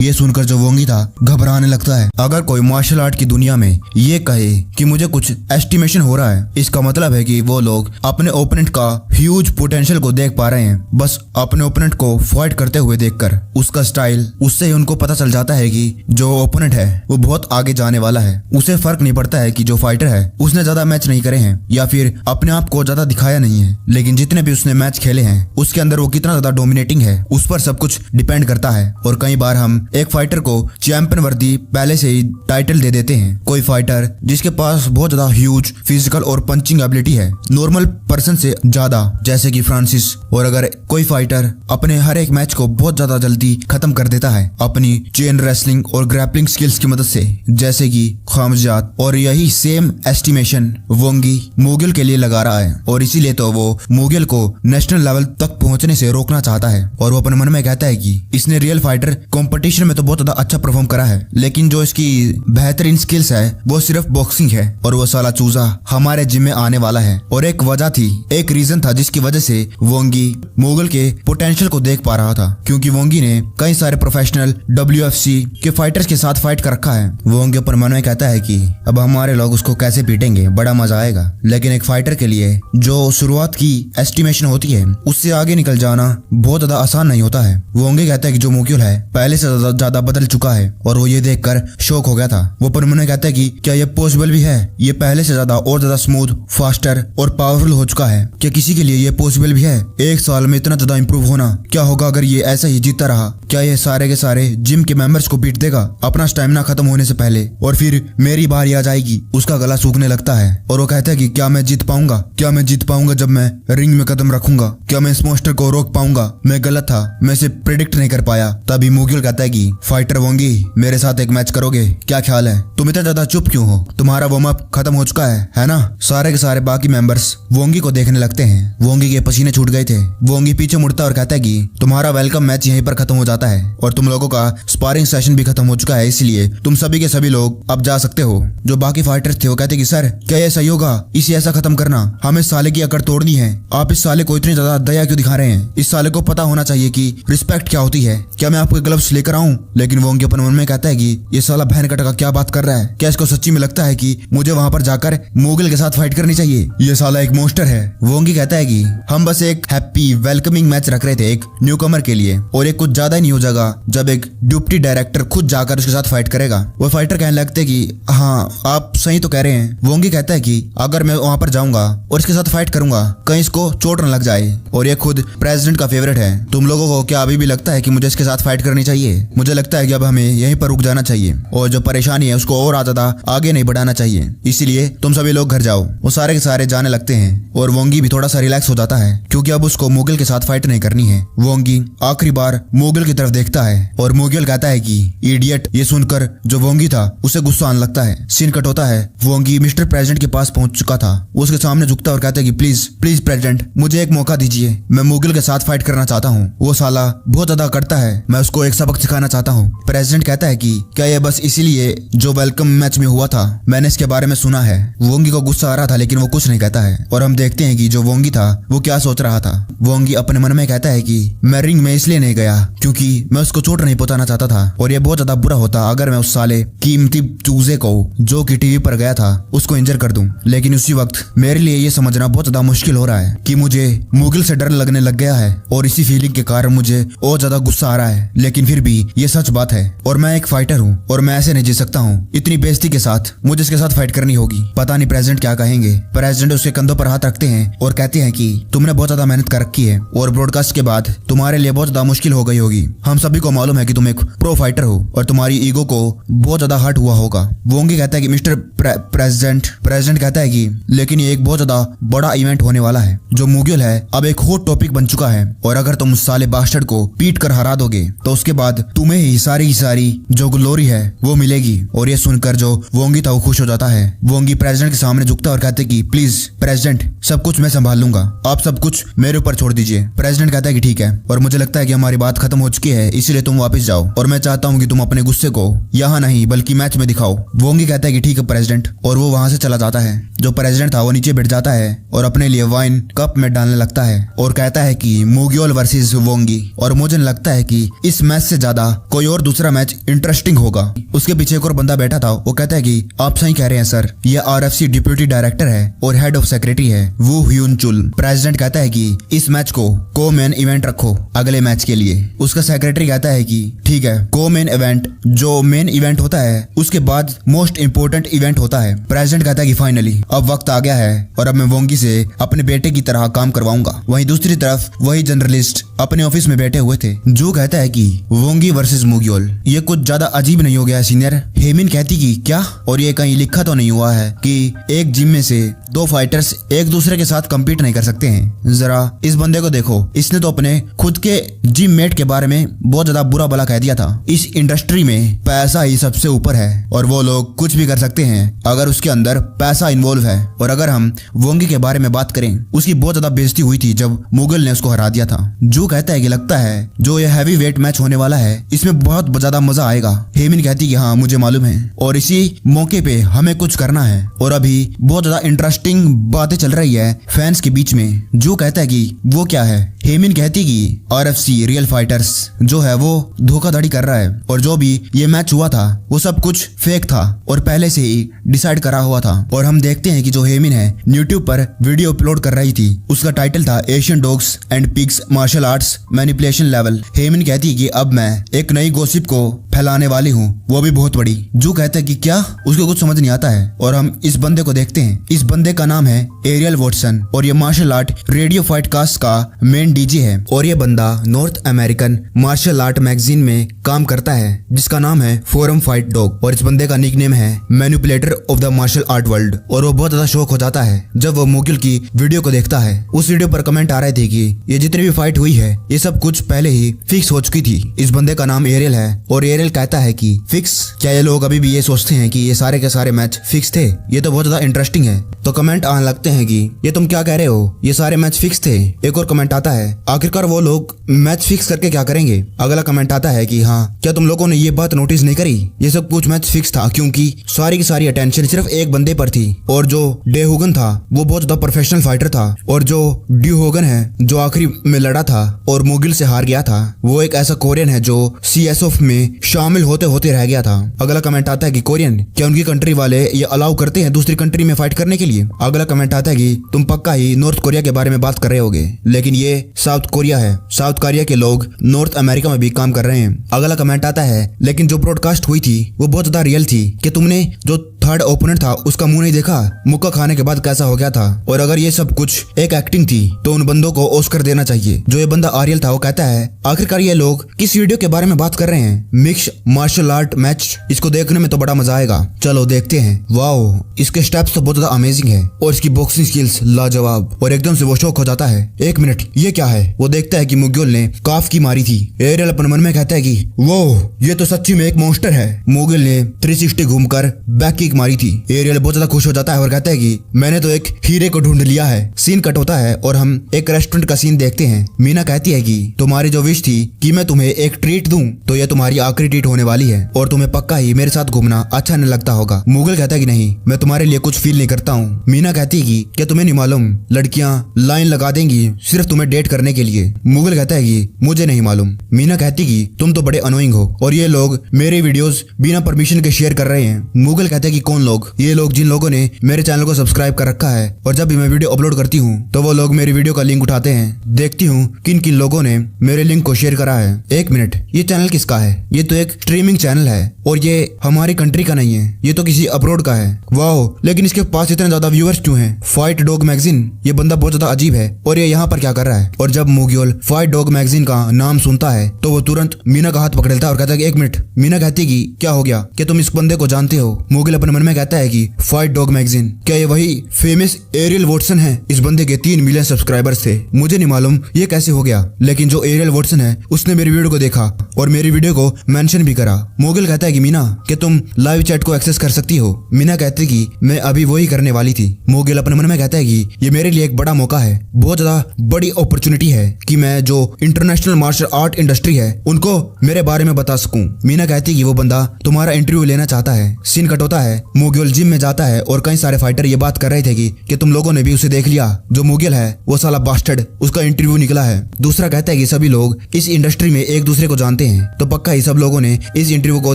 ये सुनकर जो वोंगी था घबराने लगता है। अगर कोई मार्शल आर्ट की दुनिया में ये कहे कि मुझे कुछ एस्टिमेशन हो रहा है, इसका मतलब है कि वो लोग अपने ओपोनेंट का ह्यूज पोटेंशियल को देख पा रहे हैं। बस अपने ओपोनेंट को फाइट करते हुए देखकर उसका स्टाइल, उससे ही उनको पता चल जाता है कि जो ओपोनेंट है वो बहुत आगे जाने वाला है। उसे फर्क नहीं पड़ता है कि जो फाइटर है उसने ज्यादा मैच नहीं करे हैं या फिर अपने आप को ज्यादा दिखाया नहीं है, लेकिन जितने भी उसने मैच खेले हैं उसके अंदर वो कितना ज्यादा डोमिनेटिंग है उस पर सब कुछ डिपेंड करता है। और कई बार हम एक फाइटर को चैंपियन वर्दी पहले से ही टाइटल दे देते हैं। कोई फाइटर जिसके पास बहुत ज्यादा ह्यूज फिजिकल और पंचिंग एबिलिटी है नॉर्मल पर्सन से ज्यादा, जैसे कि फ्रांसिस। और अगर कोई फाइटर अपने हर एक मैच को बहुत ज्यादा जल्दी खत्म कर देता है अपनी चेन रेसलिंग और ग्रैपलिंग स्किल्स की मदद से, जैसे कि खामजात। और यही सेम एस्टिमेशन वोंगी मूगिल के लिए लगा रहा है और इसीलिए तो वो मूगिल को नेशनल लेवल तक पहुंचने से रोकना चाहता है। और वो अपने मन में कहता है कि इसने रियल फाइटर कंपटीशन में तो बहुत ज्यादा अच्छा परफॉर्म करा है, लेकिन जो इसकी बेहतरीन स्किल्स है वो सिर्फ बॉक्सिंग है। और वो साला चूजा हमारे जिम में आने वाला है। और एक वजह थी, एक रीजन था जिसकी वजह से वोंगी मूगल के पोटेंशियल को देख पा रहा था, क्योंकि वोंगी ने कई सारे प्रोफेशनल WFC के फाइटर्स के साथ फाइट कर रखा है। वोंगी अपने मन में कहता है कि अब हमारे लोग उसको कैसे पीटेंगे, बड़ा मजा आएगा। लेकिन एक फाइटर के लिए जो शुरुआत की एस्टिमेशन होती है उससे आगे निकल जाना बहुत ज्यादा आसान नहीं होता है। वोंगी कहता है कि जो मूगिल है पहले से ज्यादा बदल चुका है और वो ये देखकर शॉक हो गया था। वो पर मन में कहता है कि क्या ये पॉसिबल भी है, ये पहले से ज्यादा और ज्यादा स्मूथ, फास्टर और पावरफुल हो चुका है। क्या किसी के लिए ये पॉसिबल भी है एक साल में इतना ज्यादा इंप्रूव होना? क्या होगा अगर ये ऐसा ही जीतता रहा? क्या ये सारे के सारे जिम के मेंबर्स को पीट देगा अपना स्टैमिना खत्म होने से पहले, और फिर मेरी बारी आ जाएगी? उसका गला सूखने लगता है और वो कहता है कि क्या मैं जीत पाऊंगा? क्या मैं जीत पाऊंगा जब मैं रिंग में कदम रखूंगा? क्या मैं इस मॉन्स्टर को रोक पाऊंगा? मैं गलत था, मैं इसे प्रेडिक्ट नहीं कर पाया। तभी मूगिल कहता है कि फाइटर वोंगी मेरे साथ एक मैच करोगे? क्या ख्याल है? तुम इतना ज्यादा चुप क्यों हो? तुम्हारा वार्म अप खत्म हो चुका है ना? सारे के सारे बाकी मेंबर्स वोंगी को देखने लगते हैं। वोंगी के पसीने छूट गए थे। वोंगी पीछे मुड़ता और कहता है कि तुम्हारा वेलकम मैच यहीं पर खत्म हो जाता है और तुम लोगों का स्पारिंग सेशन भी खत्म हो चुका है, इसलिए तुम सभी के सभी लोग अब जा सकते हो। जो बाकी फाइटर्स थे वो कहते कि सर क्या ये सही होगा इसे ऐसा खत्म करना? हमें साले की अकड़ तोड़नी है। आप इस साले को इतनी ज्यादा दया क्यों दिखा रहे हैं? इस साले को पता होना चाहिए कि रिस्पेक्ट क्या होती है। क्या मैं आपके ग्लव्स लेकर आऊं? लेकिन वोंगी अपने मन में कहता है कि ये साला बहन कटा का क्या बात कर रहा है? क्या इसको सच्ची में लगता है कि मुझे वहां पर जाकर मूगिल के साथ फाइट करनी चाहिए? ये साला एक मॉन्स्टर है। वोंगी कहता है कि हम बस एक हैप्पी वेलकमिंग मैच रख रहे थे एक न्यूकमर के लिए, और एक कुछ ज्यादा ही नहीं हो जाएगा जब एक डिप्टी डायरेक्टर खुद जाकर उसके साथ फाइट करेगा। वो फाइटर कहने लगते कि हाँ आप सही तो कह रहे हैं। वोंगी कहता है कि अगर मैं वहां पर जाऊंगा और इसके साथ फाइट करूंगा कहीं इसको चोट न लग जाए, और ये खुद प्रेसिडेंट का फेवरेट है। तुम लोगों को क्या अभी भी लगता है कि मुझे इसके साथ फाइट करनी चाहिए? मुझे लगता है कि अब हमें यहीं पर रुक जाना चाहिए और जो परेशानी है उसको और ज्यादा आगे नहीं बढ़ाना चाहिए, इसलिए तुम सभी लोग घर जाओ। वो सारे के सारे जाने लगते हैं और वोंगी भी थोड़ा सा रिलैक्स हो जाता है क्योंकि अब उसको मूगिल के साथ फाइट नहीं करनी है। वोंगी आखिरी बार मूगिल की तरफ देखता है और मूगिल कहता है कि इडियट। ये सुनकर जो वोंगी था उसे गुस्सा आने लगता है। सीन कट होता है। वोंगी मिस्टर प्रेसिडेंट के पास पहुंच चुका था। वो उसके सामने झुकता और कहता है कि प्लीज प्लीज प्रेसिडेंट मुझे एक मौका दीजिए, मैं मूगिल के साथ फाइट करना चाहता हूँ। वो साला बहुत ज्यादा करता है, मैं उसको एक सबक सिखाना चाहता हूँ। प्रेसिडेंट कहता है कि क्या ये बस इसीलिए जो वेलकम मैच में हुआ था मैंने इसके बारे में सुना है? वोंगी को गुस्सा आ रहा था लेकिन वो कुछ नहीं कहता है और हम देखते हैं कि जो वोंगी था वो क्या सोच रहा था। वोंगी अपने मन में कहता है कि मैं रिंग में इसलिए नहीं गया क्योंकि मैं उसको चोट नहीं पहुंचाना चाहता था, और ये बहुत ज्यादा बुरा होता अगर मैं उस साले कीमती चूजे को जो कि टीवी पर गया था उसको इंजर कर दूं। लेकिन उसी वक्त मेरे लिए ये समझना बहुत ज्यादा मुश्किल हो रहा है कि मुझे मूगिल से डर लगने लग गया है और इसी फीलिंग के कारण मुझे और ज्यादा गुस्सा आ रहा है। लेकिन फिर भी ये सच बात है और मैं एक फाइटर हूँ और मैं ऐसे नहीं जी सकता हूँ। इतनी बेइज्जती के साथ मुझे इसके साथ फाइट करनी होगी। पता नहीं प्रेसिडेंट क्या कहेंगे। प्रेसिडेंट उसके कंधों पर हाथ रखते हैं और कहते हैं कि तुमने बहुत ज्यादा मेहनत कर रखी है और ब्रॉडकास्ट के बाद तुम्हारे लिए बहुत ज्यादा मुश्किल हो गई होगी। हम सभी को मालूम है कि तुम एक प्रो फाइटर हो और तुम्हारी ईगो को बहुत ज्यादा हर्ट हुआ होगा। वोंगी कहता है कि मिस्टर प्रेसिडेंट कहता है कि लेकिन ये एक बहुत ज्यादा बड़ा इवेंट होने वाला है। जो मूगिल है अब एक हॉट टॉपिक बन चुका है और अगर तुम उस साले बास्टर्ड को पीट कर हरा दोगे तो उसके बाद तुम्हें ही सारी जो ग्लोरी है वो मिलेगी। और ये सुनकर जो वोंगी था वो खुश हो जाता है। वोंगी प्रेसिडेंट के सामने झुकता और कहते कि प्लीज प्रेसिडेंट सब कुछ मैं संभाल लूंगा, आप सब कुछ मेरे ऊपर छोड़ दीजिए। प्रेसिडेंट कहता है कि ठीक है, और मुझे लगता है कि हमारी बात खत्म हो चुकी चुकी है, इसलिए तुम वापस जाओ और मैं चाहता हूँ कि तुम अपने गुस्से को यहाँ नहीं बल्कि मैच में दिखाओ। वोंगी कहता है कि ठीक है प्रेसिडेंट, और वो वहाँ से चला जाता है। जो प्रेसिडेंट था वो नीचे बैठ जाता है और अपने लिए वाइन कप में डालने लगता है और कहता है कि मुग्योल वर्सेस वोंगी, और मुझे लगता है कि इस मैच से ज्यादा कोई और दूसरा मैच इंटरेस्टिंग होगा। उसके पीछे एक और बंदा बैठा था, वो कहता है कि आप सही कह रहे हैं सर, ये आरएफसी डिप्यूटी डायरेक्टर है और हेड ऑफ सेक्रेटरी है वू ह्यून चुल। प्रेसिडेंट कहता है कि इस मैच को को मेन इवेंट रखो अगले मैच के लिए। उसका सेक्रेटरी कहता है कि ठीक है, को मेन इवेंट जो मेन इवेंट होता है उसके बाद मोस्ट इंपोर्टेंट इवेंट होता है। प्रेसिडेंट कहता है कि फाइनली अब वक्त आ गया है और अब मैं वोंगी से अपने बेटे की तरह काम करवाऊंगा। वहीं दूसरी तरफ वही जर्नलिस्ट अपने ऑफिस में बैठे हुए थे। जो कहता है कि वोंगी वर्सेस मुग्योल, ये कुछ ज्यादा अजीब नहीं हो गया सीनियर? हेमिन कहती कि क्या, और ये कहीं लिखा तो नहीं हुआ है कि एक जिम में से दो फाइटर्स एक दूसरे के साथ कम्पीट नहीं कर सकते हैं? जरा इस बंदे को देखो, इसने तो अपने खुद के जिम मेट के बारे में बहुत ज्यादा बुरा भला कह दिया था। इस इंडस्ट्री में पैसा ही सबसे ऊपर है और वो लोग कुछ भी कर सकते हैं अगर उसके अंदर पैसा इन्वॉल्व है। और अगर हम वोंगी के बारे में बात करें, उसकी बहुत ज्यादा बेइज्जती हुई थी जब मुगल ने उसको हरा दिया था। जो कहता है कि लगता है जो ये हैवी वेट मैच होने वाला है इसमें बहुत ज्यादा मजा आएगा। हेमिन कहती कि हाँ मुझे मालूम है और इसी मौके पे हमें कुछ करना है और अभी बहुत ज्यादा इंटरेस्टिंग बातें चल रही है फैंस के बीच में। जो कहता है कि वो क्या है? हेमिन कहती कि आरएफसी रियल फाइटर्स जो है वो धोखाधड़ी कर रहा है और जो भी ये मैच हुआ था वो सब कुछ फेक था और पहले से ही डिसाइड करा हुआ था। और हम देखते हैं कि जो हेमिन है यूट्यूब पर वीडियो अपलोड कर रही थी, उसका टाइटल था Asian dogs and pigs martial arts manipulation level. हेमिन कहती है कि अब मैं एक नई गॉसिप को फैलाने वाली हूँ, वो भी बहुत बड़ी। जो कहता है कि क्या? उसको कुछ समझ नहीं आता है और हम इस बंदे को देखते हैं। इस बंदे का नाम है एरियल वॉटसन और ये martial art radio fight cast का मेन डीजे है और ये बंदा North American martial art magazine में काम करता है जिसका नाम है फोरम फाइट डॉग और इस बंदे का निकनेम है manipulator of the martial art world. और वो बहुत ज्यादा शौक हो जाता है जब वो मुगिल की वीडियो को देखता है। उस वीडियो पर कमेंट आ रहे थे कि ये जितनी भी फाइट हुई है ये सब कुछ पहले ही फिक्स हो चुकी थी। इस बंदे का नाम एरियल है और एरियल कहता है कि फिक्स? क्या ये लोग अभी भी ये सोचते हैं कि ये सारे के सारे मैच फिक्स थे? ये तो बहुत ज्यादा इंटरेस्टिंग है। तो कमेंट आने लगते हैं कि ये तुम क्या कह रहे हो, ये सारे मैच फिक्स थे। एक और कमेंट आता है आखिरकार वो लोग मैच फिक्स करके क्या करेंगे? अगला कमेंट आता है कि हाँ, क्या तुम लोगों ने ये बात नोटिस नहीं करी, ये सब कुछ मैच फिक्स था क्योंकि सारी की सारी अटेंशन सिर्फ एक बंदे पर थी और जो डे होगन था वो बहुत ज्यादा प्रोफेशनल फाइटर था और जो ड्यू होगन है जो आखिरी में लड़ा था और मुगिल से हार गया था वो एक ऐसा कोरियन है जो सीएसएफ में शामिल होते होते रह गया था। अगला कमेंट आता है कि कोरियन, क्या उनकी कंट्री वाले ये अलाउ करते हैं दूसरी कंट्री में फाइट करने के लिए? अगला कमेंट आता है कि तुम पक्का ही नॉर्थ कोरिया के बारे में बात कर रहे होगे, लेकिन ये साउथ कोरिया है। साउथ कोरिया के लोग नॉर्थ अमेरिका में भी काम कर रहे हैं। अगला कमेंट आता है लेकिन जो ब्रॉडकास्ट हुई थी वो बहुत ज्यादा रियल थी कि तुमने जो थर्ड ओपोनेंट था उसका मुंह नहीं देखा, मुक्का खाने के बाद कैसा हो गया था। और अगर ये सब कुछ एक एक्टिंग थी तो उन बंदों को ऑस्कर देना चाहिए। जो ये बंदा आरियल था वो कहता है आखिरकार ये लोग किस वीडियो के बारे में बात कर रहे हैं? मिक्स मार्शल आर्ट मैच, इसको देखने में तो बड़ा मजा आएगा, चलो देखते हैं। वाओ, इसके स्टेप्स तो बहुत ज्यादा अमेजिंग है और इसकी बॉक्सिंग स्किल्स लाजवाब। और एकदम से वो शौक हो जाता है, एक मिनट ये क्या है? वो देखता है कि मुग्योल ने काफ की मारी थी। एरियल अपने मन में कहता है कि वो ये तो सच्ची में एक मॉन्स्टर है। मुगिल ने 360 घूमकर बैक किक मारी थी। एरियल बहुत ज्यादा खुश हो जाता है और कहता है कि मैंने तो एक हीरे को ढूंढ लिया है। सीन कट होता है और हम एक रेस्टोरेंट का सीन देखते हैं। मीना कहती है कि तुम्हारी जो विश थी कि मैं तुम्हें एक ट्रीट दूं तो ये तुम्हारी आखिरी ट्रीट होने वाली है और तुम्हें पक्का ही मेरे साथ घूमना अच्छा नहीं लगता होगा। मुगल कहता है कि नहीं, मैं तुम्हारे लिए कुछ फील नहीं करता हूँ। मीना कहती है कि क्या तुम्हें नहीं मालूम लड़कियां लाइन लगा देंगी सिर्फ तुम्हें डेट करने के लिए? मुगल कहता है कि मुझे नहीं मालूम। मीना कहती कि तुम तो बड़े अनोइंग हो और ये लोग मेरे वीडियोस बिना परमिशन के शेयर कर रहे हैं। मुगल कहता है कि कौन लोग? ये लोग जिन लोगों ने मेरे चैनल को सब्सक्राइब कर रखा है और जब भी मैं वीडियो अपलोड करती हूँ तो वो लोग मेरी वीडियो का लिंक उठाते हैं। देखती हूँ किन किन लोगों ने मेरे लिंक को शेयर करा है। एक मिनट, ये चैनल किसका है? ये तो एक स्ट्रीमिंग चैनल है और ये हमारी कंट्री का नहीं है, ये तो किसी अब्रॉड का है। वाओ, लेकिन इसके पास इतने ज्यादा व्यूअर्स क्यों हैं? फाइट डॉग मैगजीन, ये बंदा बहुत ज्यादा अजीब है और ये यहाँ पर क्या कर रहा है? और जब मुग्योल फाइट डॉग मैगजीन का नाम सुनता है तो वो तुरंत मीना का हाथ पकड़ लेता है और कहता है कि एक मिनट। मीना कहती है कि क्या हो गया, क्या तुम इस बंदे को जानते हो? मुगिल अपने मन में कहता है कि फाइट डॉग मैगजीन, क्या ये वही फेमस एरियल वॉटसन है? इस बंदे के 3 मिलियन सब्सक्राइबर्स थे, मुझे नहीं मालूम ये कैसे हो गया, लेकिन जो एरियल वॉटसन है उसने मेरी वीडियो को देखा और मेरी वीडियो को मेंशन मेंशन भी करा। मोगिल कहता है कि मीना कि तुम लाइव चैट को एक्सेस कर सकती हो। मीना कहती कि मैं अभी वही करने वाली थी। मोगिल अपने मन में कहता है कि ये मेरे लिए एक बड़ा मौका है, बहुत ज्यादा बड़ी अपॉर्चुनिटी है कि मैं जो इंटरनेशनल मार्शल आर्ट इंडस्ट्री है उनको मेरे बारे में बता सकूं। मीना कहती कि वो बंदा तुम्हारा इंटरव्यू लेना चाहता है। सीन कट होता है, मोगिल जिम में जाता है और कई सारे फाइटर ये बात कर रहे थे कि तुम लोगों ने भी उसे देख लिया, जो मोगिल है वो साला बास्टर्ड, उसका इंटरव्यू निकला है। दूसरा कहता है कि सभी लोग इस इंडस्ट्री में एक दूसरे को जानते हैं, तो पक्का ही सब लोगों ने इस इंटरव्यू को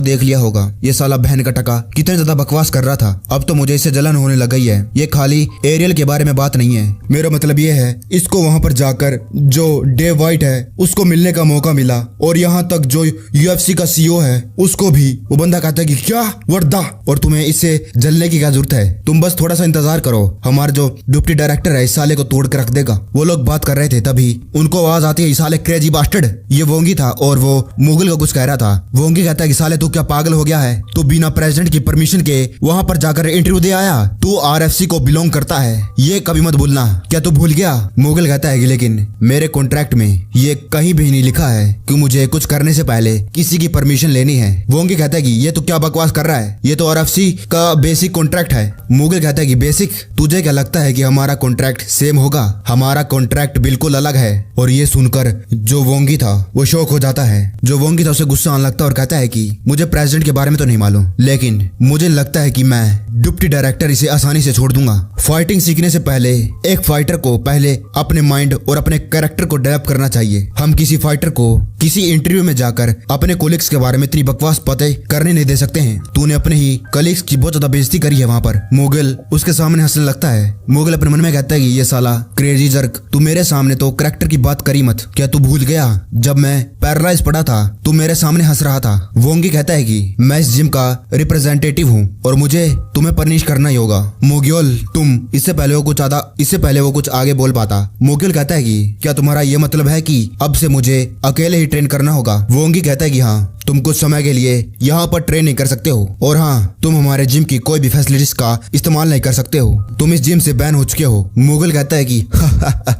देख लिया होगा। ये साला बहन का टका कितने ज्यादा बकवास कर रहा था, अब तो मुझे इससे जलन होने लग गई है। ये खाली एरियल के बारे में बात नहीं है, मेरा मतलब ये है इसको वहां पर जाकर जो डेव वाइट है उसको मिलने का मौका मिला, और यहाँ तक जो यूएफसी का सीईओ है उसको भी। वो बंदा कहता है कि क्या वर्दा, और तुम्हें इससे जलने की क्या जरूरत है, तुम बस थोड़ा सा इंतजार करो, हमारा जो डिप्टी डायरेक्टर है इस साले को तोड़ के रख देगा। वो लोग बात कर रहे थे, तभी उनको आवाज आती है, साले क्रेजी बास्टर्ड। ये वोंगी था और वो मुगल को कुछ कह रहा था। वोंगी कहता है कि साले तू क्या पागल हो गया है, तू बिना प्रेसिडेंट की परमिशन के वहां पर जाकर इंटरव्यू दे आया, तू आरएफसी को बिलोंग करता है, ये कभी मत भूलना, क्या तू भूल गया। मुगल कहता है कि लेकिन मेरे कॉन्ट्रैक्ट में ये कहीं भी नहीं लिखा है कि मुझे कुछ करने से पहले किसी की परमिशन लेनी है। वोंगी कहता है कि ये तो क्या बकवास कर रहा है, ये तो आरएफसी का बेसिक कॉन्ट्रैक्ट है। मुगल कहता है कि बेसिक, तुझे क्या लगता है कि हमारा कॉन्ट्रैक्ट सेम होगा, हमारा कॉन्ट्रैक्ट बिल्कुल अलग है। और ये सुनकर जो वोंगी था वो शौक हो जाता है। जो वोंगी था उसे गुस्सा आने लगता है और कहता है कि मुझे प्रेसिडेंट के बारे में तो नहीं मालूम, लेकिन मुझे लगता है कि मैं डिप्टी डायरेक्टर इसे आसानी से छोड़ दूंगा। फाइटिंग सीखने से पहले एक फाइटर को पहले अपने माइंड और अपने कैरेक्टर को डेवलप करना चाहिए। हम किसी फाइटर को किसी इंटरव्यू में जाकर अपने कोलिग्स के बारे में इतनी बकवास बातें करने नहीं दे सकते हैं। तूने अपने ही कलीग्स की बहुत ज्यादा बेइज्जती करी है वहाँ पर। मुगल उसके सामने हंसने लगता है। मुगल अपने मन में कहता है कि ये साला क्रेजी जर्क, तू मेरे सामने तो कैरेक्टर की बात करी मत, क्या तू भूल गया जब मैं पैरालाइज पड़ा था तू मेरे सामने हंस रहा था। वोंगी कहता है कि मैं इस जिम का रिप्रेजेंटेटिव हूँ और मुझे तुम्हें पनिश करना ही होगा। मोगियल तुम, इससे पहले वो कुछ आगे बोल पाता। मोगियल कहता है कि क्या तुम्हारा ये मतलब है कि अब से मुझे अकेले ही ट्रेन करना होगा। वोंगी कहता है कि हाँ, तुम कुछ समय के लिए यहाँ पर ट्रेन नहीं कर सकते हो, और हाँ, तुम हमारे जिम की कोई भी फैसिलिटीज का इस्तेमाल नहीं कर सकते हो, तुम इस जिम से बैन हो चुके हो। मुगल कहता है कि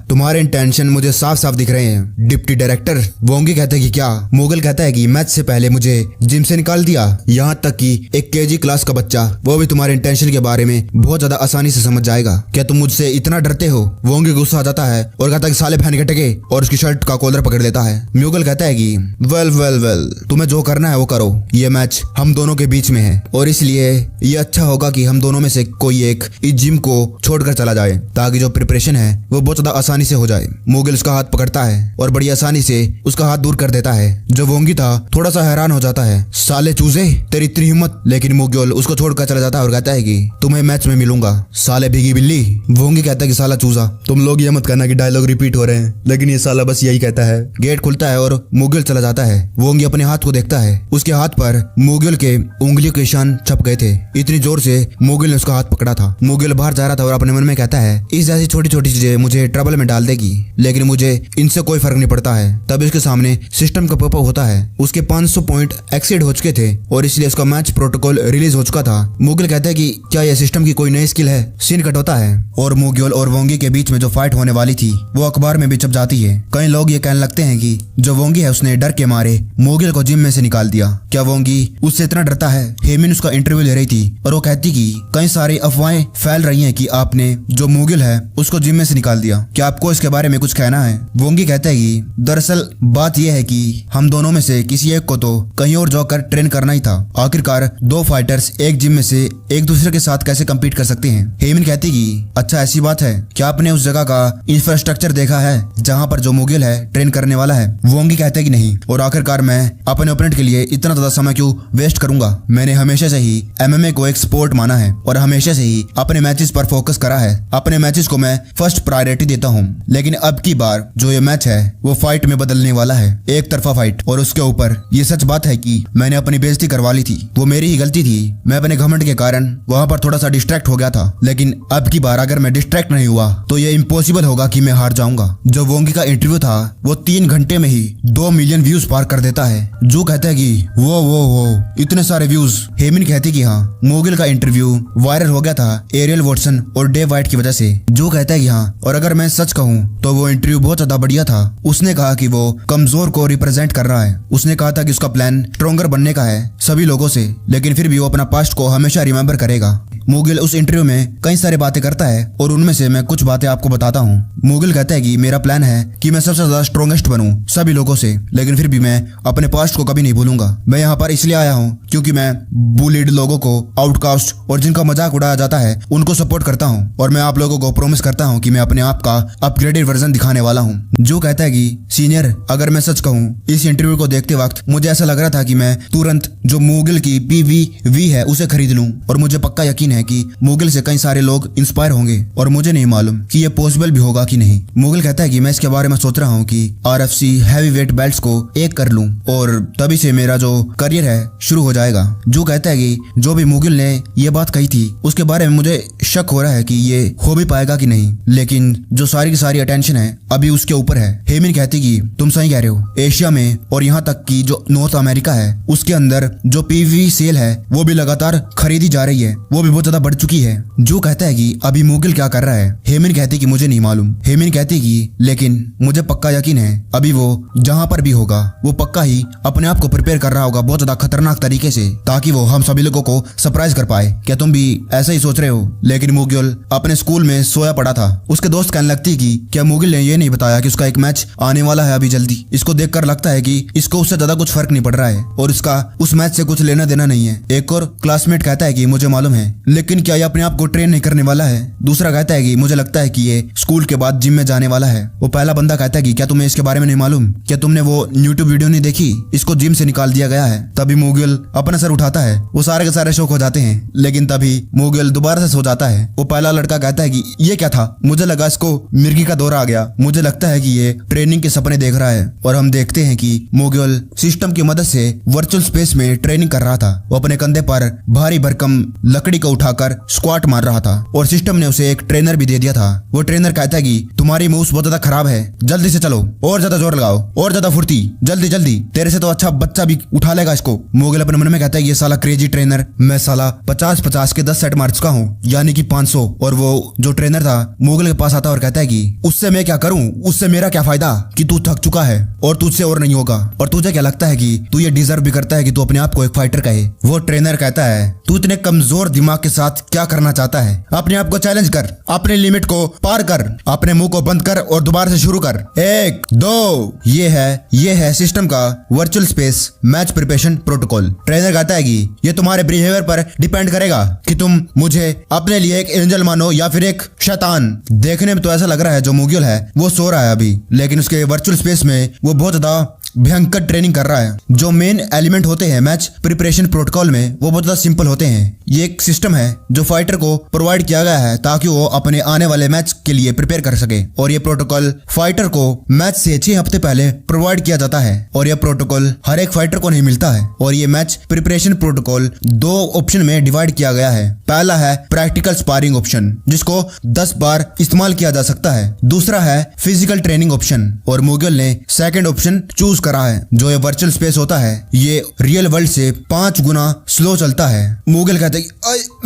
तुम्हारे इंटेंशन मुझे साफ साफ दिख रहे हैं डिप्टी डायरेक्टर। वोंगी कहता है कि क्या। मुगल कहता है कि मैच से पहले मुझे जिम से निकाल दिया, यहाँ तक कि एक केजी क्लास का बच्चा वो भी तुम्हारे इंटेंशन के बारे में बहुत ज्यादा आसानी से समझ जाएगा। क्या तुम मुझसे इतना डरते हो। वोंगी गुस्सा आ जाता है और कहता है कि साले बहन के टके, और उसकी शर्ट का कॉलर पकड़ लेता है। मुगल कहता है कि वेल तुम्हें जो करना है वो करो, ये मैच हम दोनों के बीच में है और इसलिए ये अच्छा होगा कि हम दोनों में से कोई एक इस जिम को छोड़कर चला जाए, ताकि जो प्रिपरेशन है वो बहुत ज्यादा आसानी से हो जाए। मुगल उसका हाथ पकड़ता है और बड़ी आसानी से उसका हाथ दूर कर देता है। जो वोंगी था थोड़ा सा हैरान हो जाता है, साले चूजे तेरी इतनी हिम्मत। लेकिन मुगल उसको छोड़कर चला जाता है और कहता है कि तुम्हें मैच में मिलूंगा, साले भीगी बिल्ली। वोंगी कहता है कि साला चूजा, तुम लोग ये मत करना कि डायलॉग रिपीट हो रहे हैं, लेकिन ये साला बस यही कहता है। गेट खुलता है और मुगल चला जाता है। वोंगी अपने हाथ को देखता है, उसके हाथ पर मुगल के उंगलियों के निशान छप गए थे, इतनी जोर से मुगल ने उसका हाथ पकड़ा था। मुगल बाहर जा रहा था और अपने मन में कहता है इस जैसी छोटी छोटी चीजें मुझे ट्रबल में डाल देगी, लेकिन मुझे इनसे कोई फर्क नहीं पड़ता है। तब उसके सामने सिस्टम का पॉपअप होता है, उसके 500 पॉइंट एक्सीड हो चुके थे और इसलिए उसका मैच प्रोटोकॉल रिलीज हो चुका था। मुगल कहता है कि क्या यह सिस्टम की कोई नई स्किल है। सीन कट होता है और मुगल और वोंगी के बीच में जो फाइट होने वाली थी वो अखबार में भी छप जाती है। कई लोग ये कहने लगते हैं कि जो वोंगी है उसने डर के मारे मुगल को जिम में से निकाल दिया। क्या वोंगी उससे इतना डरता है। हेमिन उसका इंटरव्यू ले रही थी और वो कहती कि कई सारी अफवाहें फैल रही हैं कि आपने जो मुगल है उसको जिम में से निकाल दिया, क्या आपको इसके बारे में कुछ कहना है। वोंगी कहता है कि दरअसल बात यह है कि हम दोनों में से किसी एक को तो कहीं और जाकर ट्रेन करना ही था। आखिरकार दो फाइटर्स एक जिम में से एक दूसरे के साथ कैसे कम्पीट कर सकते हैं। हेमिन कहती कि अच्छा ऐसी बात है, क्या आपने उस जगह का इंफ्रास्ट्रक्चर देखा है जहाँ पर जो मुगल है ट्रेन करने वाला है। वोंगी कहता है कि नहीं, और आखिरकार मैं अपने ओपोनेंट के लिए इतना ज्यादा समय क्यों वेस्ट करूंगा। मैंने हमेशा से ही एमएमए को एक स्पोर्ट माना है और हमेशा से ही अपने मैचेस पर फोकस करा है। अपने मैचेस को मैं फर्स्ट प्रायोरिटी देता हूँ, लेकिन अब की बार जो ये मैच है वो फाइट में बदलने वाला है, एक तरफा फाइट। और उसके ऊपर ये सच बात है कि मैंने अपनी बेइज्जती करवा ली थी, वो मेरी ही गलती थी। मैं अपने घमंड के कारण वहाँ पर थोड़ा सा डिस्ट्रैक्ट हो गया था, लेकिन अब की बार अगर मैं डिस्ट्रैक्ट नहीं हुआ तो ये इम्पॉसिबल होगा कि मैं हार जाऊंगा। जो वोंगी का इंटरव्यू था वो 3 घंटे में ही 2 मिलियन व्यूज पार कर देता है। जो कहता है कि वो इतने सारे व्यूज। हेमिन कहती कि हाँ, मोगिल का इंटरव्यू वायरल हो गया था एरियल वॉटसन और डेव वाइट की वजह से। जो कहता है कि हाँ, और अगर मैं सच कहूँ तो वो इंटरव्यू बहुत ज्यादा बढ़िया था। उसने कहा कि वो कमजोर को रिप्रेजेंट कर रहा है। उसने कहा था कि उसका प्लान स्ट्रॉन्गर बनने का है सभी लोगों से, लेकिन फिर भी वो अपना पास्ट को हमेशा रिमेम्बर करेगा। मोगिल उस इंटरव्यू में कई सारी बातें करता है और उनमें से मैं कुछ बातें आपको बताता हूँ। मोगिल कहता है कि मेरा प्लान है कि मैं सबसे ज्यादा स्ट्रॉन्गेस्ट बनूं सभी लोगों से, लेकिन फिर भी मैं अपने पास्ट को कभी नहीं भूलूंगा। मैं यहाँ पर इसलिए आया हूँ क्योंकि मैं बुलीड लोगों को, आउटकास्ट और जिनका मजाक उड़ाया जाता है उनको सपोर्ट करता हूँ, और मैं आप लोगों को प्रॉमिस करता हूँ कि मैं अपने आप का अपग्रेडेड वर्जन दिखाने वाला हूँ। जो कहता है कि सीनियर, अगर मैं सच कहूँ, इस इंटरव्यू को देखते वक्त मुझे ऐसा लग रहा था कि मैं तुरंत जो मोगिल की PVV है उसे खरीद लूं, और मुझे पक्का यकीन है कि मोगिल से कई सारे लोग इंस्पायर होंगे, और मुझे नहीं मालूम कि ये पॉसिबल भी होगा कि नहीं। मोगिल कहता है कि मैं इसके बारे में सोच रहा हूँ कि RFC हैवी वेट बेल्ट्स को एक कर लूं, और तभी से मेरा जो करियर है शुरू हो जाएगा। जो कहता है कि जो भी मोगिल ने ये बात कही थी उसके बारे में मुझे शक हो रहा है कि ये हो भी पाएगा कि नहीं, लेकिन जो सारी की सारी अटेंशन है अभी उसके ऊपर है। हेमिन कहती कि तुम सही कह रहे हो, एशिया में और यहाँ तक कि जो नॉर्थ अमेरिका है उसके अंदर जो PV सेल है वो भी लगातार खरीदी जा रही है, वो भी बहुत ज्यादा बढ़ चुकी है। जो कहता है कि अभी मोगिल क्या कर रहा है। हेमिन कहती कि मुझे नहीं मालूम। हेमिन कहती कि लेकिन मुझे पक्का यकीन है अभी वो जहाँ पर भी होगा वो पक्का ही अपने आप को प्रिपेयर कर रहा होगा बहुत ज्यादा खतरनाक तरीके से, ताकि वो हम सभी लोगों को सरप्राइज कर पाए। क्या तुम भी ऐसा ही सोच रहे हो? लेकिन मोगिल अपने स्कूल में सोया पड़ा था। उसके दोस्त कहने लगती कि क्या मोगिल ने ये नहीं बताया कि उसका एक मैच आने वाला है अभी जल्दी। इसको देखकर लगता है कि इसको उससे ज्यादा कुछ फर्क नहीं पड़ रहा है और इसका उस मैच से कुछ लेना देना नहीं है। एक और क्लासमेट कहता है कि मुझे मालूम है, लेकिन क्या ये अपने आप को ट्रेन नहीं करने वाला है? दूसरा कहता है कि मुझे लगता है कि ये स्कूल के बाद जिम में जाने वाला है। वो पहला बंदा कहता है कि क्या तुम्हें इसके बारे में नहीं मालूम? क्या तुमने वो यूट्यूब वीडियो नहीं देखी? इसको जिम से निकाल दिया गया है। तभी मोगिल अपना सर उठाता है। वो सारे के सारे शौक हो जाते हैं, लेकिन तभी मोगिल दोबारा से सो जाता है। वो पहला लड़का कहता है कि ये क्या था? मुझे लगा इसको मिर्गी का दौरा आ गया। मुझे लगता है कि ये ट्रेनिंग के सपने देख रहा है। और हम देखते हैं कि मोगिल सिस्टम की मदद से वर्चुअल स्पेस में ट्रेनिंग कर रहा था। वो अपने कंधे पर भारी भरकम लकड़ी को उठाकर स्क्वाट मार रहा था और सिस्टम ने उसे एक ट्रेनर भी दे दिया था। वो ट्रेनर कहता है कि तुम्हारी मूव्स बहुत ज्यादा खराब है, जल्दी से चलो और ज्यादा जोर लगाओ और ज्यादा फुर्ती, जल्दी जल्दी, तेरे से तो अच्छा बच्चा भी उठा लेगा इसको। मोगिल अपने मन में कहता है ये साला क्रेजी ट्रेनर, मैं साला 50-50 के 10 सेट मार चुका हूँ, यानी कि 500। और वो जो ट्रेनर था मोगिल के पास आता है और कहता है कि उससे मैं क्या करूँ, उससे मेरा क्या फायदा कि तू थक चुका है और तुझसे और नहीं होगा, और तुझे क्या लगता है कि तू ये डिजर्व भी करता है कि तू अपने आप को एक फाइटर कहे। वो ट्रेनर कहता है तू इतने कमजोर दिमाग के साथ क्या करना चाहता है? अपने आप को चैलेंज कर, अपने लिमिट को पार कर, अपने मुंह को बंद कर और दोबारा से शुरू कर। 1 2 ये है सिस्टम का virtual space match preparation protocol. Trainer कहता है कि ये तुम्हारे बिहेवियर पर डिपेंड करेगा कि तुम मुझे अपने लिए एक एंजल मानो या फिर एक शैतान। देखने में तो ऐसा लग रहा है जो मोगिल है वो सो रहा है अभी, लेकिन उसके वर्चुअल स्पेस में वो बहुत ज्यादा भयंकर ट्रेनिंग कर रहा है। जो मेन एलिमेंट होते हैं मैच प्रिपरेशन प्रोटोकॉल में वो बहुत ज्यादा सिंपल होते हैं। ये एक सिस्टम है जो फाइटर को प्रोवाइड किया गया है ताकि वो अपने आने वाले मैच के लिए प्रिपेयर कर सके, और ये प्रोटोकॉल फाइटर को मैच से 6 हफ्ते पहले प्रोवाइड किया जाता है, और यह प्रोटोकॉल हर एक फाइटर को नहीं मिलता है। और ये मैच प्रिपरेशन प्रोटोकॉल 2 ऑप्शन में डिवाइड किया गया है। पहला है प्रैक्टिकल स्पारिंग ऑप्शन जिसको 10 बार इस्तेमाल किया जा सकता है। दूसरा है फिजिकल ट्रेनिंग ऑप्शन, और मोगिल ने सेकंड ऑप्शन चूज करा है। जो ये वर्चुअल स्पेस होता है ये रियल वर्ल्ड से 5 गुना स्लो चलता है। मोगिल कहते हैं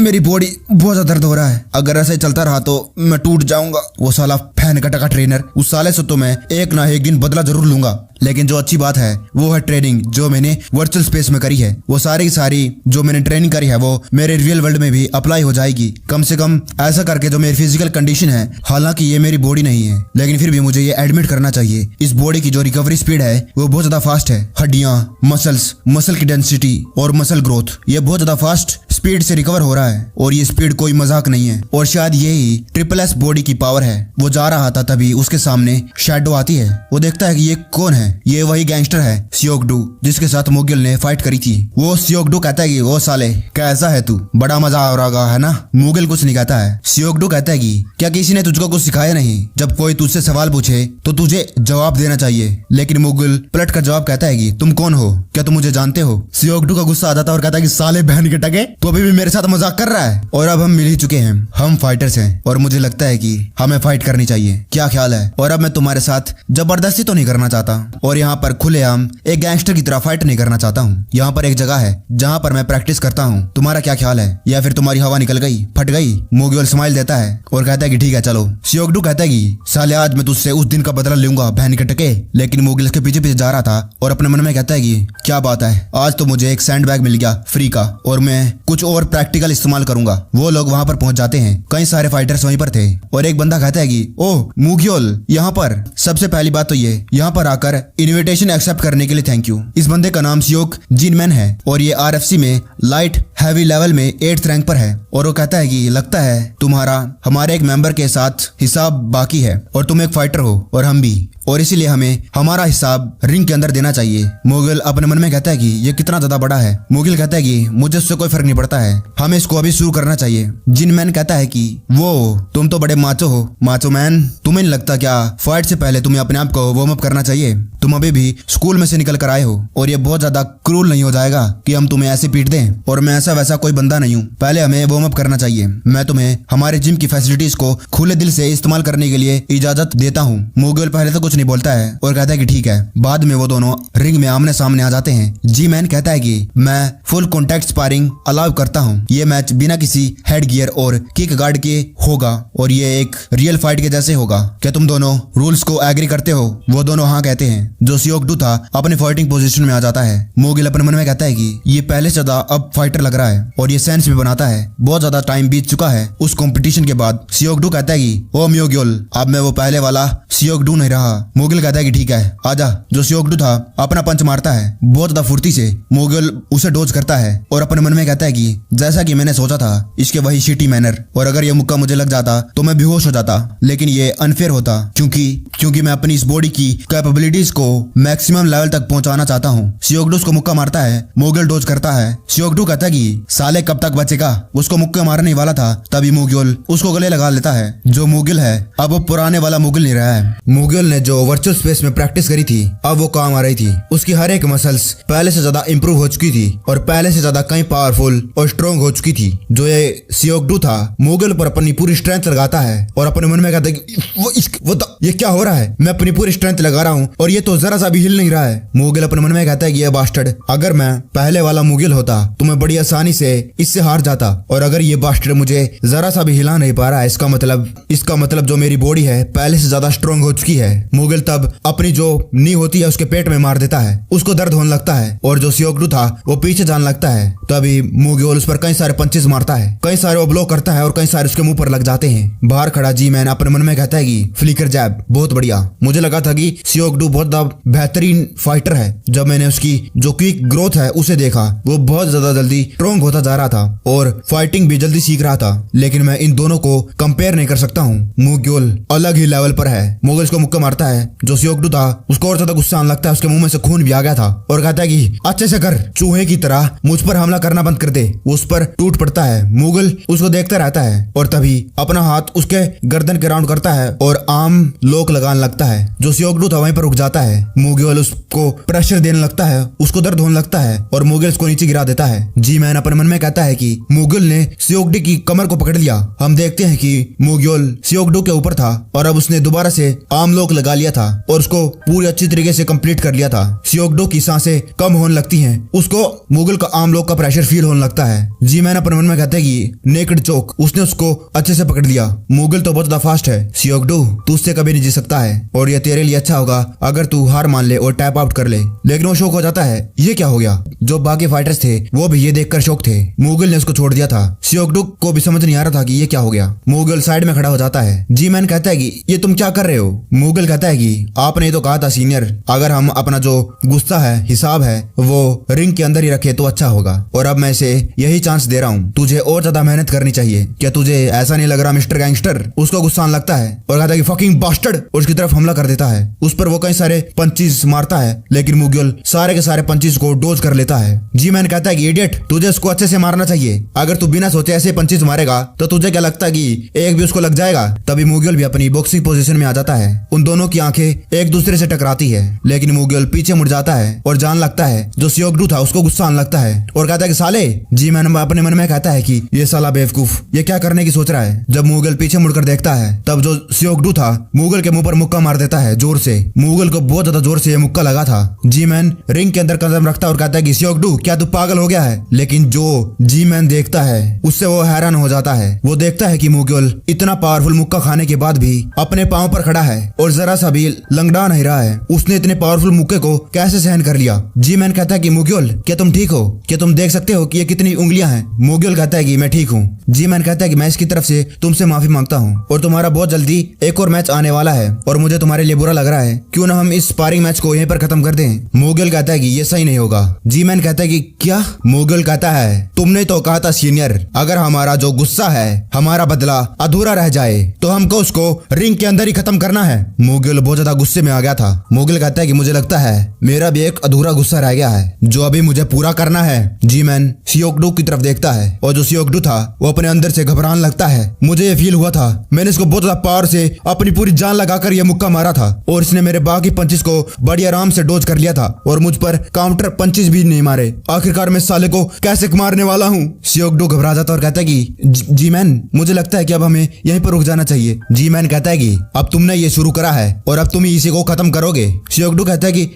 मेरी बॉडी बहुत ज्यादा दर्द हो रहा है, अगर ऐसे चलता रहा तो मैं टूट जाऊंगा। वो साला फैन कटा का ट्रेनर, उस साले से तो मैं एक ना एक दिन बदला जरूर लूंगा। लेकिन जो अच्छी बात है वो है ट्रेनिंग जो मैंने वर्चुअल स्पेस में करी है। वो सारी की सारी जो मैंने ट्रेनिंग करी है वो मेरे रियल वर्ल्ड में भी अप्लाई हो जाएगी। कम से कम ऐसा करके जो मेरी फिजिकल कंडीशन है, हालांकि ये मेरी बॉडी नहीं है, लेकिन फिर भी मुझे ये एडमिट करना चाहिए, इस बॉडी की जो रिकवरी स्पीड है वो बहुत ज्यादा फास्ट है। हड्डियां, मसल्स, मसल की डेंसिटी और मसल ग्रोथ ये बहुत ज्यादा फास्ट स्पीड से रिकवर हो रहा है, और ये स्पीड कोई मजाक नहीं है। और शायद यही ट्रिपल एस बॉडी की पावर है। वो जा रहा था तभी उसके सामने शैडो आती है। वो देखता है कि ये कौन है। ये वही गैंगस्टर है सियोगडू जिसके साथ मोगिल ने फाइट करी थी। वो सियोगडू कहता है कि वो साले कैसा है तू, बड़ा मजा आ रहा है ना। मोगिल कुछ नहीं कहता है। सियोगडू कहता है कि क्या किसी ने तुझको कुछ सिखाया नहीं? जब कोई तुझसे सवाल पूछे तो तुझे जवाब देना चाहिए। लेकिन मोगिल पलट कर जवाब कहता है कि तुम कौन हो, क्या तुम मुझे जानते हो? सियोगडू का गुस्सा आ जाता है और कहता है कि साले बहन के टके, तू अभी भी मेरे साथ मजाक कर रहा है? और अब हम मिल ही चुके हैं, हम फाइटर्स हैं और मुझे लगता है कि हमें फाइट करनी चाहिए। क्या ख्याल है? और अब मैं तुम्हारे साथ जबरदस्ती तो नहीं करना चाहता और यहाँ पर खुलेआम एक गैंगस्टर की तरह फाइट नहीं करना चाहता हूँ। यहाँ पर एक जगह है जहाँ पर मैं प्रैक्टिस करता हूँ। तुम्हारा क्या ख्याल है? या फिर तुम्हारी हवा निकल गई, फट गई? मूग्योल स्माइल देता है और कहता है कि ठीक है चलो। सियोगडू कहता है कि साले आज मैं तुझसे उस दिन का बदला लूंगा बहन के टके। लेकिन मूग्योल इसके पीछे पीछे जा रहा था और अपने मन में कहता है कि क्या बात है, आज तो मुझे एक सैंड बैग मिल गया फ्री का और मैं कुछ और प्रैक्टिकल इस्तेमाल करूंगा। वो लोग वहां पर पहुंच जाते हैं, कई सारे फाइटर्स वहीं पर थे और एक बंदा कहता है कि ओह मूग्योल यहाँ पर। सबसे पहली बात तो ये यहाँ पर आकर इनविटेशन एक्सेप्ट करने के लिए थैंक यू। इस बंदे का नाम सियोक जिनमैन है और ये आरएफसी में लाइट हैवी लेवल में 8th रैंक पर है। और वो कहता है कि लगता है तुम्हारा हमारे एक मेंबर के साथ हिसाब बाकी है और तुम एक फाइटर हो और हम भी, और इसीलिए हमें हमारा हिसाब रिंग के अंदर देना चाहिए। मूग्योल अपने मन में कहता है कि ये कितना ज्यादा बड़ा है। मूग्योल कहता है कि मुझे उससे कोई फर्क नहीं पड़ता है, हमें इसको अभी शुरू करना चाहिए। जिनमैन कहता है कि वो तुम तो बड़े माचो हो, माचो मैन। तुम्हें नहीं लगता क्या फाइट से पहले तुम्हें अपने आप को वार्म अप करना चाहिए? तुम अभी भी स्कूल में से निकल कर आए हो और ये बहुत ज्यादा क्रूल नहीं हो जाएगा कि हम तुम्हें ऐसे पीट दें? और मैं ऐसा वैसा कोई बंदा नहीं हूँ, पहले हमें वार्म अप करना चाहिए। मैं तुम्हें हमारे जिम की फैसिलिटीज को खुले दिल से इस्तेमाल करने के लिए इजाजत देता हूँ। मूग्योल पहले तो कुछ नहीं बोलता है और कहता है कि ठीक है। बाद में वो दोनों रिंग में आमने सामने आ जाते हैं। जी मैन कहता है कि मैं फुल कॉन्टैक्ट स्पारिंग अलाउ करता हूँ। ये मैच बिना किसी हेड गियर और किक गार्ड के होगा और ये एक रियल फाइट के जैसे होगा। क्या तुम दोनों रूल्स को एग्री करते हो? वो दोनों हाँ कहते हैं। जो सियोगडू था अपने फाइटिंग पोजीशन में आ जाता है। मूग्योल अपने मन में कहता है कि ये पहले से ज्यादा अब फाइटर लग रहा है और ये सेंस भी बनाता है। बहुत ज्यादा टाइम बीत चुका है उस कंपटीशन के बाद। सियोगडू कहता है कि ओ मूग्योल, अब मैं वो पहले वाला सियोगडू नहीं रहा। मूग्योल कहता है कि ठीक है आजा। जो सियोगडू था अपना पंच मारता है बहुत ज्यादा फुर्ती से। मूग्योल उसे डोज करता है और अपने मन में कहता है कि जैसा कि मैंने सोचा था इसके वही शिटी मैनर, और अगर ये मुक्का मुझे लग जाता तो मैं बेहोश हो जाता। लेकिन ये अनफेयर होता क्योंकि मैं अपनी इस बॉडी की कैपेबिलिटीज को मैक्सिमम लेवल तक पहुंचाना चाहता हूँ। सियोगडू उसको मुक्का मारता है, मूग्योल डोज करता है। सियोगडू कहता है कि साले कब तक बचेगा? उसको मुक्का मारने वाला था तभी मूग्योल उसको गले लगा लेता है। जो मूग्योल है अब वो पुराने वाला मूग्योल नहीं रहा है। मूग्योल ने जो वर्चुअल स्पेस में प्रैक्टिस करी थी अब वो काम आ रही थी। उसकी हर एक मसल्स पहले से ज्यादा इंप्रूव हो चुकी थी और पहले से ज्यादा कहीं पावरफुल और स्ट्रॉन्ग हो चुकी थी। जो ये सियोगडू था मूग्योल पर अपनी पूरी स्ट्रेंथ लगाता है और अपने मन में कहता है कि ये क्या हो रहा है? मैं अपनी पूरी स्ट्रेंथ लगा रहा हूँ और ये तो जरा सा भी हिल नहीं रहा है। मूग्योल अपने मन में कहता है कि ये बास्टर्ड, अगर मैं पहले वाला मूग्योल होता तो मैं बड़ी आसानी से इससे हार जाता, और अगर ये बास्टर्ड मुझे जरा सा भी हिला नहीं पा रहा है इसका मतलब जो मेरी बॉडी है पहले से ज्यादा स्ट्रॉन्ग हो चुकी है। मूग्योल तब अपनी जो नी होती है उसके पेट में मार देता है, उसको दर्द होने लगता है और जो सियोगडू था वो पीछे जाने लगता है। तभी मूग्योल उस पर कई सारे पंचेस मारता है, कई सारे वो ब्लॉक करता है और कई सारे उसके मुंह पर लग जाते हैं। बाहर खड़ा जी मैन अपने मन में कहता है कि फ्लिकर जैब बहुत बढ़िया। मुझे लगा था कि सियोगडू बहुत बेहतरीन फाइटर है। जब मैंने उसकी जो क्विक ग्रोथ है उसे देखा, वो बहुत ज्यादा जल्दी स्ट्रॉन्ग होता जा रहा था और फाइटिंग भी जल्दी सीख रहा था। लेकिन मैं इन दोनों को कंपेयर नहीं कर सकता हूँ। मूग्योल अलग ही लेवल पर है। मूग्योल उसको मुक्का मारता है। जो सियोगडू था उसको और ज्यादा गुस्सा आने लगता है, उसके मुंह में से खून भी आ गया था और कहता है कि अच्छे से कर, चूहे की तरह मुझ पर हमला करना बंद कर दे। उस पर टूट पड़ता है। मूग्योल उसको देखता रहता है और तभी अपना हाथ उसके गर्दन के राउंड करता है और आम लोक लगाने लगता है। जो सियोगडू था वहीं पर रुक जाता है। मूग्योल उसको प्रेशर देने लगता है, उसको दर्द होने लगता है और मूग्योल उसको नीचे गिरा देता है। जी मैन अपने मन में कहता है कि मूग्योल ने सियोगडू की कमर को पकड़ लिया। हम देखते हैं कि मूग्योल सियोगडू के ऊपर था और अब उसने दोबारा से आम लोक लगा लिया था और उसको पूरी अच्छी तरीके से कंप्लीट कर लिया था। सियोगडू की सांसें कम होने लगती हैं, उसको मूग्योल का आम लोक का प्रेशर फील होने लगता है। जी मैन अपने मन में कहता है कि नेकेड चोक, उसने उसको अच्छे से पकड़ लिया। मूग्योल तो बहुत ज्यादा फास्ट है। सियोगडू तू उससे कभी नहीं जीत सकता है और यह तेरे लिए अच्छा होगा अगर तू हार मान ले और टैप आउट कर ले। लेकिन वो शौक हो जाता है, ये क्या हो गया? जो बाकी फाइटर्स थे वो भी ये देखकर शौक थे। मूग्योल ने उसको छोड़ दिया था। सियोगडू को भी समझ नहीं आ रहा था कि ये क्या हो गया। मूग्योल साइड में खड़ा हो जाता है। जी मैन कहता है कि ये तुम क्या कर रहे हो? मूग्योल कहता है कि आपने तो कहा था सीनियर, अगर हम अपना जो गुस्सा है, हिसाब है, वो रिंग के अंदर ही रखे तो अच्छा होगा, और अब मैं इसे यही चांस दे रहा हूँ। तुझे और ज्यादा मेहनत करनी चाहिए। क्या तुझे ऐसा नहीं लग रहा मिस्टर गैंगस्टर? उसको गुस्सा आने लगता है और कहता है कि फकिंग बास्टर्ड, और उसकी तरफ हमला कर देता है। उस पर वो कई सारे पंचेस मारता है लेकिन मूग्योल सारे के सारे पंचेस को डोज कर लेता है। जी मैन कहता है कि इडियट, तुझे उसको अच्छे से मारना चाहिए। अगर तू बिना सोचे ऐसे पंचेस मारेगा तो तुझे क्या लगता है कि एक भी उसको लग जाएगा? तभी मूग्योल भी अपनी बॉक्सिंग पोजीशन में आ जाता है। उन दोनों की आंखें एक दूसरे से टकराती है, लेकिन मूगियल पीछे मुड़ जाता है और जान लगता है जो सियोगडू था उसको गुस्सा आने लगता है और कहता है कि साले। जी मैन अपने मन में कहता है कि ये साला बेवकूफ ये क्या करने की सोच रहा है। जब मूगियल पीछे मुड़कर देखता है तब जो सियोगडू था मूगियल के मुंह पर मुक्का मार देता है जोर से। मूगियल को बहुत ज्यादा जोर से ये मुक्का लगा था। जी मैन रिंग के अंदर कदम रखता है और कहता है कि सियोगडू क्या तू पागल हो गया है। लेकिन जो जी मैन देखता है उससे वो हैरान हो जाता है। वो देखता है कि मूगियल इतना पावरफुल मुक्का खाने के बाद भी अपने पांव पर खड़ा है और जरा सा भी लंगड़ा नहीं रहा है। उसने इतने पावरफुल मुक्के को कैसे सहन कर लिया। जी मैन कहता है कि मूगियल क्या तुम ठीक हो, क्या तुम देख सकते हो कि ये कितनी उंगलियां हैं। मूगियल कहता है कि मैं ठीक हूँ। जी मैन कहता है कि मैं इसकी तरफ से तुमसे माफी मांगता हूँ और तुम्हारा बहुत जल्दी एक और मैच आने वाला है और मुझे तुम्हारे लिए बुरा लग रहा है। क्यों ना हम इस स्पारिंग मैच को यहीं पर खत्म कर दें। मूगियल कहता है कि ये सही नहीं होगा। जी मैन कहता है कि क्या। मूगियल कहता है तुमने तो कहा था सीनियर अगर हमारा जो गुस्सा है हमारा बदला अधूरा रह जाए तो हमको उसको रिंग के अंदर ही खत्म करना है। मूगियल बहुत ज्यादा गुस्से में आ गया था। मूगियल कहता है कि मुझे लगता है मेरा भी एक अधूरा गुस्सा रह गया है जो अभी मुझे पूरा करना है। जी मैन सियोगडू की तरफ देखता है और जो सियोगडू था वो अपने अंदर से घबराने लगता है। मुझे ये फील हुआ था मैंने इसको बहुत ज्यादा पावर से अपनी पूरी जान लगाकर ये मुक्का मारा था और इसने मेरे बाकी पंचेस को बड़ी आराम से डोज कर लिया था और मुझ पर काउंटर पंचेस भी नहीं मारे। आखिरकार मैं इस साले को कैसे मारने वाला हूँ। सियोगडू घबरा जाता और कहता है कि जी मैन मुझे लगता है कि अब हमें यहीं पर रुक जाना चाहिए। जी मैन कहता है कि अब तुमने ये शुरू करा है और अब तुम ही इसी को खत्म करोगे। सियोगडू कहता है कि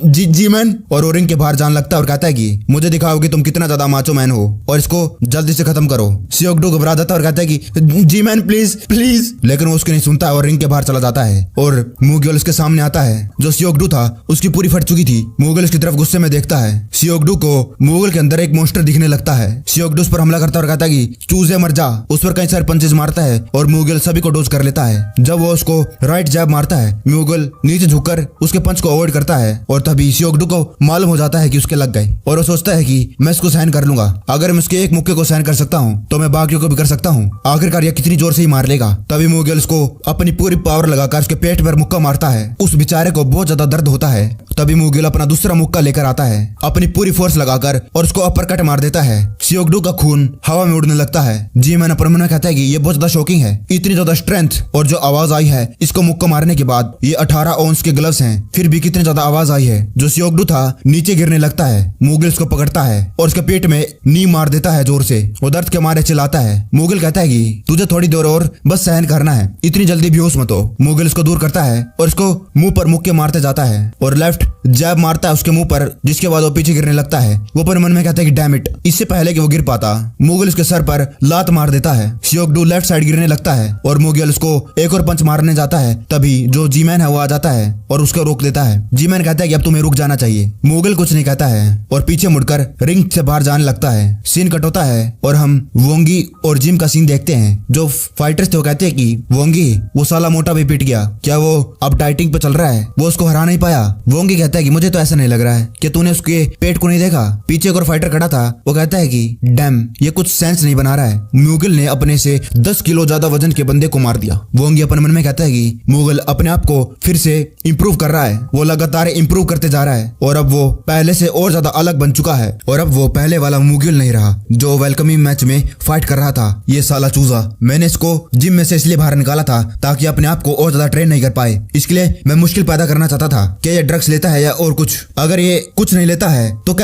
जी मैन और वो रिंग के बाहर जान लगता है और कहता है कि मुझे दिखाओ कि तुम कितना ज्यादा माचो मैन हो और इसको जल्दी से खत्म करो। सियोगडू घबरा जाता और कहता है कि जी मैन प्लीज प्लीज, लेकिन वो उसके नहीं सुनता और रिंग के बाहर चला जाता है और मूगियल उसके सामने आता है। जो सियोगडू था उसकी पूरी फट चुकी थी। मूगियल उसकी तरफ गुस्से में देखता है। सियोगडू को मूगियल के अंदर एक मॉन्स्टर दिखने लगता है। सियोगडू उस पर हमला करता और कहता है कि चूजे मर जा। उस पर कई सारे पंचेस मारता है और मूगियल सभी को डोज कर लेता है। जब वो उसको राइट जैब मारता है मूगियल नीचे झुककर उसके पंच को अवॉइड करता है और तभी सियोगडू को मालूम हो जाता है कि उसके लग गए और वो सोचता है कि मैं इसको सहन कर लूंगा। अगर मैं उसके एक मुक्के को सहन कर सकता हूँ तो मैं बाकियों को भी कर सकता हूँ। आखिरकार ये कितनी जोर से ही मार लेगा। तभी मूगियल उसको अपनी पूरी पावर लगाकर उसके पेट पर मुक्का मारता है। उस बेचारे को बहुत ज्यादा दर्द होता है। तभी मूगियल अपना दूसरा मुक्का लेकर आता है अपनी पूरी फोर्स लगाकर और उसको अपरकट मार देता है। सियोगडू का खून हवा में उड़ने लगता है। जी मैन अपने मन में कहता है कि ये बहुत ज्यादा शॉकिंग है। इतनी ज्यादा स्ट्रेंथ और जो आवाज आई है इसको मुक्का मारने के बाद। ये 18 औंस के ग्लव्स हैं फिर भी कितनी ज्यादा आवाज आई है। जो सियोगडू था नीचे गिरने लगता है। मूगियल उसको पकड़ता है और उसके पेट में नी मार देता है जोर से। वो दर्द के मारे चिल्लाता है। मूगियल कहता है कि तुझे थोड़ी देर और बस सहन करना है, इतनी जल्दी बेहोश मत हो। मूगियल उसको दूर करता है और उसको मुंह पर मुक्के मारते जाता है और लेफ्ट जैब मारता है उसके मुंह पर, जिसके बाद वो पीछे गिरने लगता है। वो अपने मन में कहता है कि डैम इट, इससे पहले कि वो गिर पाता मूगियल उसके सर पर लात मार देता है। सियोगडू लेफ्ट साइड गिरने लगता है और मूगियल उसको एक और पंच मारने जाता है। तभी जो जी मैन है वो आ जाता है और उसको रोक देता है। जी मैन कहता है कि अब तुम्हें रुक जाना चाहिए। मूगियल कुछ नहीं कहता है और पीछे मुड़कर रिंग से बाहर जाने लगता है। सीन कट होता है और हम वोंगी और जिम का सीन देखते हैं। जो फाइटर्स थे वो कहते हैं कि वोंगी वो साला मोटा भी पिट गया, क्या वो अब डाइटिंग पे चल रहा है, वो उसको हरा नहीं पाया। वोंगी कहता है कि मुझे तो ऐसा नहीं लग रहा है कि तूने उसके पेट को नहीं देखा। पीछे एक और फाइटर खड़ा था वो कहता है कि डैम ये कुछ सेंस नहीं बना रहा है। मूगियल ने अपने से 10 किलो ज्यादा वजन के बंदे को मार दिया। वोंगी अपने मन में कहता है कि मूगियल अपने आप को फिर से इंप्रूव कर रहा है, वो लगातार इंप्रूव करते जा रहा है और अब वो पहले से और ज्यादा अलग बन चुका है और अब वो पहले वाला मूगियल नहीं रहा जो वेलकमिंग मैच में फाइट कर रहा था। ये साला चूजा, मैंने इसको जिम में से इसलिए बाहर निकाला था ताकि अपने आप को और ज्यादा ट्रेन नहीं कर पाए। इसके लिए मैं मुश्किल पैदा करना चाहता था कि ये ड्रग्स लेता है या और कुछ। अगर ये कुछ नहीं लेता है तो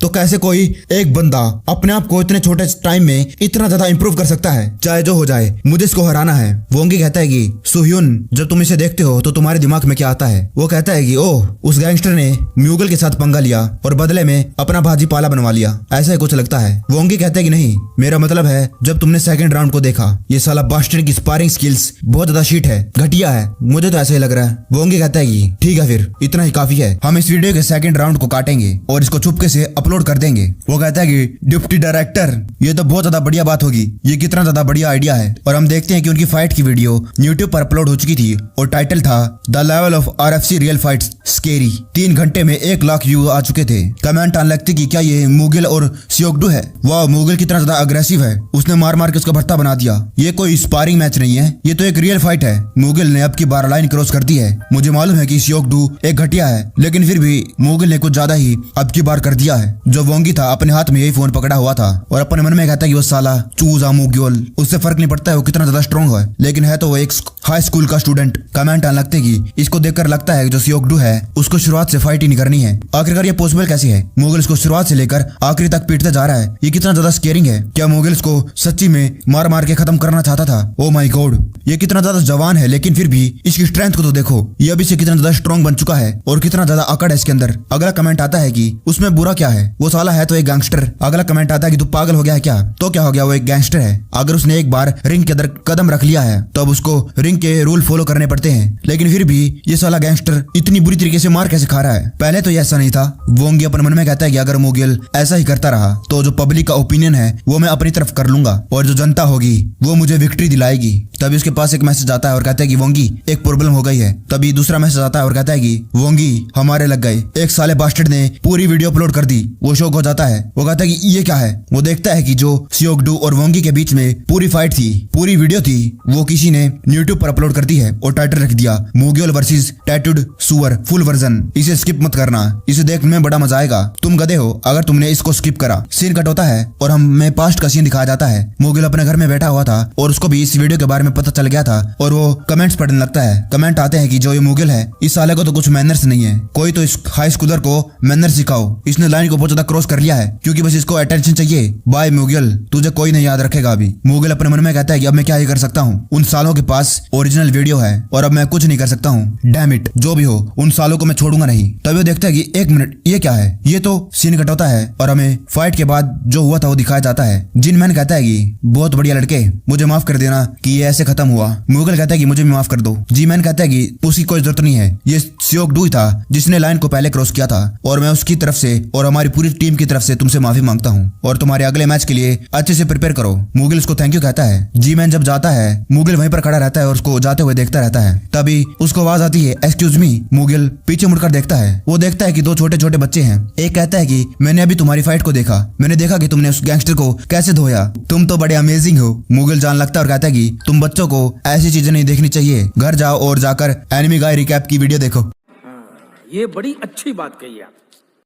कैसे कोई एक बंदा अपने आप को इतने छोटे टाइम में इतना ज्यादा इंप्रूव कर सकता है। चाहे जो हो जाए मुझे इसको हराना है। वोंगी कहता है कि सुह्युन जब तुम इसे देखते हो तो तुम्हारे दिमाग में क्या आता है। वो कहता है कि ओह उस गैंगस्टर ने म्यूगल के साथ पंगा लिया और बदले में अपना भाजी पाला बनवा लिया, ऐसा ही कुछ लगता है। वोंगी कहता है कि नहीं, मेरा मतलब है जब तुमने सेकंड राउंड को देखा ये साला बास्टर्ड की स्पारिंग स्किल्स बहुत ज्यादा शीट है, घटिया है, मुझे तो ऐसा ही लग रहा है। वोंगी कहता है कि ठीक है फिर इतना ही काफी है, हम इस वीडियो के सेकंड राउंड को काटेंगे और इसको चुपके से अपलोड कर देंगे। वो कहता है कि डिप्टी डायरेक्टर ये तो बहुत ज्यादा बढ़िया बात होगी, ये कितना ज्यादा बढ़िया आइडिया है। और हम देखते हैं कि उनकी फाइट की वीडियो यूट्यूब पर अपलोड हो चुकी थी और टाइटल था the level of RFC real fights scary. 3 घंटे में 1 लाख व्यू आ चुके थे। कमेंट आने लगते कि क्या ये मूगियल और सियोगडू है। वाह मूगियल कितना ज्यादा अग्रेसिव है, उसने मार मार के उसका भट्टा बना दिया। ये कोई स्पारिंग मैच नहीं है, ये तो एक रियल फाइट है। मूगियल ने अब की बार लाइन क्रॉस कर दी है। मुझे मालूम है कि सियोगडू एक घटिया है लेकिन फिर भी मूगियल ने कुछ ज्यादा ही अब की बार कर दिया है। जो वोंगी था अपने हाथ में यही फोन पकड़ा हुआ था और अपने मन में कहता है कि वो साला चूजा मूगियल, उससे फर्क नहीं पड़ता है वो कितना ज्यादा स्ट्रॉन्ग है, लेकिन है तो वो एक हाई स्कूल का स्टूडेंट कमेंट आने लगते कि इसको देखकर लगता है कि जो सियोक-डू है उसको शुरुआत से फाइट ही नहीं करनी है। आखिरकार ये पॉसिबल कैसे है? मुगल इसको शुरुआत से लेकर आखिरी तक पीटते जा रहा है। ये कितना ज्यादा स्केरिंग है। क्या मुगल इसको सच्ची में मार मार के खत्म करना चाहता था? ओ माय गॉड, ये कितना ज्यादा जवान है, लेकिन फिर भी इसकी स्ट्रेंथ को तो देखो। ये अभी से कितना ज्यादा स्ट्रॉन्ग बन चुका है और कितना ज्यादा अकड़ है इसके अंदर। अगला कमेंट आता है कि उसमें बुरा क्या है, वो साला है तो एक गैंगस्टर। अगला कमेंट आता है कि तू पागल हो गया है क्या? तो क्या हो गया, वो एक गैंगस्टर है। अगर उसने एक बार रिंग के अंदर कदम रख लिया है तो अब उसको रिंग के रूल फॉलो करने पड़ते हैं। लेकिन फिर भी ये साला गैंगस्टर इतनी बुरी तरीके से मार कैसे खा रहा है? पहले तो ये ऐसा नहीं था। वोंगी अपने मन में कहता है कि अगर मुगिल ऐसा ही करता रहा तो जो पब्लिक का ओपिनियन है वो मैं अपनी तरफ कर लूंगा और जो जनता होगी वो मुझे विक्ट्री दिलाएगी। तभी उसके पास एक मैसेज आता है और कहता है कि वोंगी एक प्रॉब्लम हो गई है। तभी दूसरा मैसेज आता है और कहता है कि वोंगी हमारे लग गए, एक साले बास्टर्ड ने पूरी वीडियो अपलोड कर दी। वो शौक हो जाता है। वो कहता है कि ये क्या है? वो देखता है कि जो सियोक-डू और वोंगी के बीच में पूरी फाइट थी, पूरी वीडियो थी, वो किसी ने यूट्यूब पर अपलोड कर दी है और टाइटल रख दिया मुगिल वर्सेस टैटूड सुअर फुल वर्जन। इसे स्किप मत करना, इसे देखने में बड़ा मजा आएगा। तुम गधे हो अगर तुमने इसको स्किप करा। सीन कट होता है और हमें पास्ट का सीन दिखाया जाता है। मुगिल अपने घर में बैठा हुआ था और उसको भी इस वीडियो के बारे में पता चल गया था और वो कमेंट्स पढ़ने लगता है। कमेंट आते हैं कि जो ये मुगिल है इस साले को तो कुछ मैनर्स नहीं है, कोई तो इस हाई स्कूलर को मैनर्स सिखाओ। इसने लाइन को बहुत ज्यादा क्रॉस कर लिया है क्योंकि बस इसको अटेंशन चाहिए। बाय मुगिल, तुझे कोई नहीं याद रखेगा अभी। मुगिल अपने मन में कहता है कि अब मैं क्या ही कर सकता हूँ, उन सालों के पास ओरिजिनल वीडियो है और अब मैं कुछ नहीं कर सकता हूँ। डैम इट, जो भी हो उन सालों को मैं छोड़ूंगा नहीं। तभी वो देखता है कि एक मिनट, ये क्या है? ये तो सीन कट होता है और हमें फाइट के बाद जो हुआ था वो दिखाया जाता है। जिन मैन कहता है कि बहुत बढ़िया लड़के, मुझे माफ कर देना कि ये ऐसे खत्म हुआ। मुगल कहता है कि मुझे भी माफ कर दो। जी मैन कहता है कि उसकी कोई जरूरत नहीं है, ये सियोक-डू ही था जिसने लाइन को पहले क्रॉस किया था और मैं उसकी तरफ से और हमारी पूरी टीम की तरफ से तुमसे माफी मांगता हूँ और तुम्हारे अगले मैच के लिए अच्छे से प्रिपेयर करो। मुगल उसको थैंक यू कहता है। जी मैन जब जाता है मुगल वहीं पर खड़ा रहता है और उसको जाते हुए देखता रहता है। तभी उसको आवाज आती है एक्सक्यूज मी। मुगल पीछे मुड़कर देखता है। वो देखता है कि दो छोटे छोटे बच्चे हैं। एक कहता है कि मैंने अभी तुम्हारी फाइट को देखा, मैंने देखा कि तुमने उस गैंगस्टर को कैसे धोया, तुम तो बड़े अमेजिंग हो। मुगल जान लगता है और कहता है कि तुम बच्चों को ऐसी चीजें नहीं देखनी चाहिए, घर जाओ और जाकर एनिमी गाय रिकैप की वीडियो देखो। ये बड़ी अच्छी बात कही आप।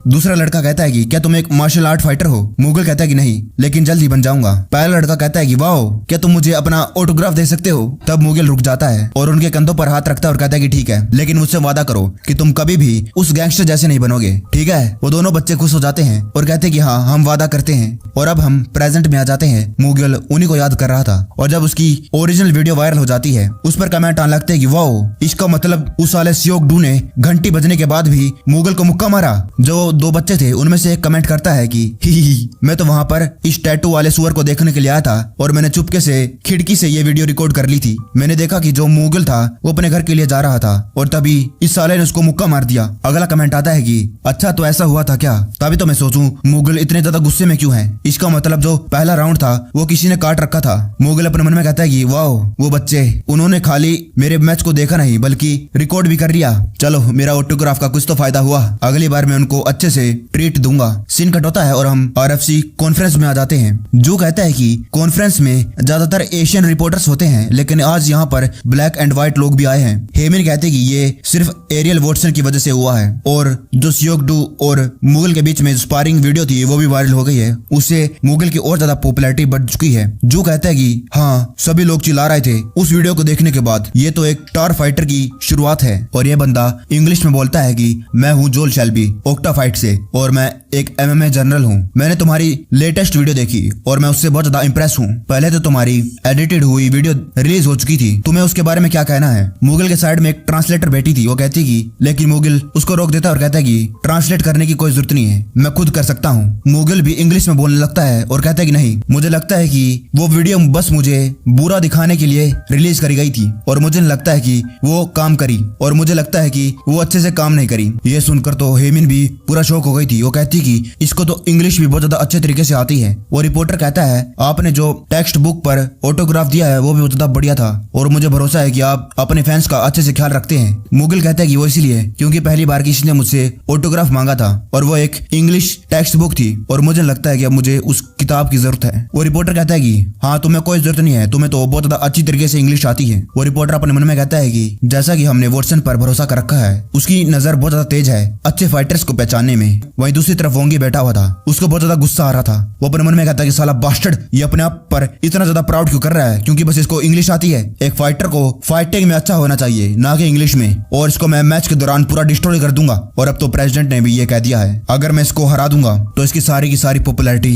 दूसरा लड़का कहता है कि क्या तुम एक मार्शल आर्ट फाइटर हो? मुगल कहता है कि नहीं, लेकिन जल्द ही बन जाऊंगा। पहला लड़का कहता है कि वाओ, क्या तुम मुझे अपना ऑटोग्राफ दे सकते हो? तब मुगल रुक जाता है और उनके कंधों पर हाथ रखता है और कहता है कि ठीक है, लेकिन मुझसे वादा करो कि तुम कभी भी उस गैंगस्टर जैसे नहीं बनोगे, ठीक है? वो दोनों बच्चे खुश हो जाते हैं और कहते हैं कि हाँ, हम वादा करते हैं। और अब हम प्रेजेंट में आ जाते हैं। मुगल उन्हीं को याद कर रहा था और जब उसकी ओरिजिनल वीडियो वायरल हो जाती है उस पर कमेंट आने लगते हैं कि वाओ, इसका मतलब उस साले सियोक-डू ने घंटी बजने के बाद भी मुगल को मुक्का मारा। जो दो बच्चे थे उनमें से एक कमेंट करता है कि ही मैं तो वहां पर इस टैटू वाले सुअर को देखने के लिए आया था और मैंने चुपके से खिड़की से ये वीडियो रिकॉर्ड कर ली थी। मैंने देखा कि जो मुगल था वो अपने घर के लिए जा रहा था और तभी इस साले ने उसको मुक्का मार दिया। अगला कमेंट आता है कि अच्छा तो ऐसा हुआ था क्या? तभी तो मैं सोचूं मुगल इतने ज्यादा गुस्से में क्यों है। इसका मतलब जो पहला राउंड था वो किसी ने काट रखा था। मुगल अपने मन में कहता है कि वाओ, वो बच्चे उन्होंने खाली मेरे मैच को देखा नहीं बल्कि रिकॉर्ड भी कर लिया। चलो, मेरा ऑटोग्राफ का कुछ तो फायदा हुआ। अगली बार मैं उनको अच्छे से ट्रीट दूंगा। सीन कट होता है और हम RFC कॉन्फ्रेंस में आ जाते हैं। जो कहता है कि कॉन्फ्रेंस में ज्यादातर एशियन रिपोर्टर्स होते हैं लेकिन आज यहाँ पर ब्लैक एंड व्हाइट लोग भी आए हैं। हेमिन कहते हैं कि ये सिर्फ एरियल वॉटसन की वजह से हुआ है और जो सियोक-डू और मुगल के बीच में स्पारिंग वीडियो थी वो भी वायरल हो गई है, उससे मुगल की और ज्यादा पॉपुलैरिटी बढ़ चुकी है। जो कहता है कि हाँ, सभी लोग चिल्ला रहे थे उस वीडियो को देखने के बाद, ये तो एक स्टार फाइटर की शुरुआत है। और ये बंदा इंग्लिश में बोलता है कि मैं हूँ जोल शेल्बी ओक्टा फाइट से और मैं एक MMA जनरल हूँ। मैंने तुम्हारी लेटेस्ट वीडियो देखी और मैं उससे बहुत ज्यादा इंप्रेस हूँ। पहले तो तुम्हारी एडिटेड हुई वीडियो रिलीज हो चुकी थी, तुम्हें उसके बारे में क्या कहना है? मुगल के साइड में एक ट्रांसलेटर बैठी थी। वो कहती कि लेकिन मुगल उसको रोक देता है और कहता है कि ट्रांसलेट करने की कोई जरूरत नहीं है, मैं खुद कर सकता हूँ। मुगल भी इंग्लिश में बोलने लगता है और कहता है कि नहीं, मुझे लगता है कि वो वीडियो बस मुझे बुरा दिखाने के लिए रिलीज करी गई थी और मुझे लगता है कि वो काम करी और मुझे लगता है कि वो अच्छे से काम नहीं करी। ये सुनकर तो हेमिन भी पूरा शौक हो गई थी। वो कहती कि इसको तो इंग्लिश भी बहुत ज्यादा अच्छे तरीके से आती है। वो रिपोर्टर कहता है आपने जो टेक्स्ट बुक पर ऑटोग्राफ दिया है वो भी बहुत ज्यादा बढ़िया था और मुझे भरोसा है कि आप अपने फैंस का अच्छे से ख्याल रखते हैं। मुगल कहता है कि वो इसीलिए क्योंकि पहली बार किसी ने मुझसे ऑटोग्राफ मांगा था और वो एक इंग्लिश टेक्स्ट बुक थी और मुझे लगता है कि अब मुझे उस किताब की जरूरत है। वो रिपोर्टर कहता है कि हाँ, तुम्हें कोई जरूरत नहीं है, तुम्हें तो बहुत ज्यादा अच्छी तरीके से इंग्लिश आती है। वो रिपोर्टर अपने मन में कहता है कि जैसा कि हमने वॉटसन पर भरोसा कर रखा है, उसकी नजर बहुत ज्यादा तेज है अच्छे फाइटर्स को पहचानने जानने में। वहीं दूसरी तरफ वोंगी बैठा हुआ था, उसको बहुत ज्यादा गुस्सा आ रहा था। वो अपने मन में कहता कि साला बास्टर्ड ये अपने आप पर इतना ज्यादा प्राउड क्यों कर रहा है, क्योंकि बस इसको इंग्लिश आती है। एक फाइटर को फाइटिंग में अच्छा होना चाहिए, ना कि इंग्लिश में, और इसको मैं मैच के दौरान पूरा डिस्ट्रॉय कर दूंगा। और अब तो प्रेसिडेंट ने भी ये कह दिया है अगर मैं इसको हरा दूंगा तो इसकी सारी की सारी पॉपुलैरिटी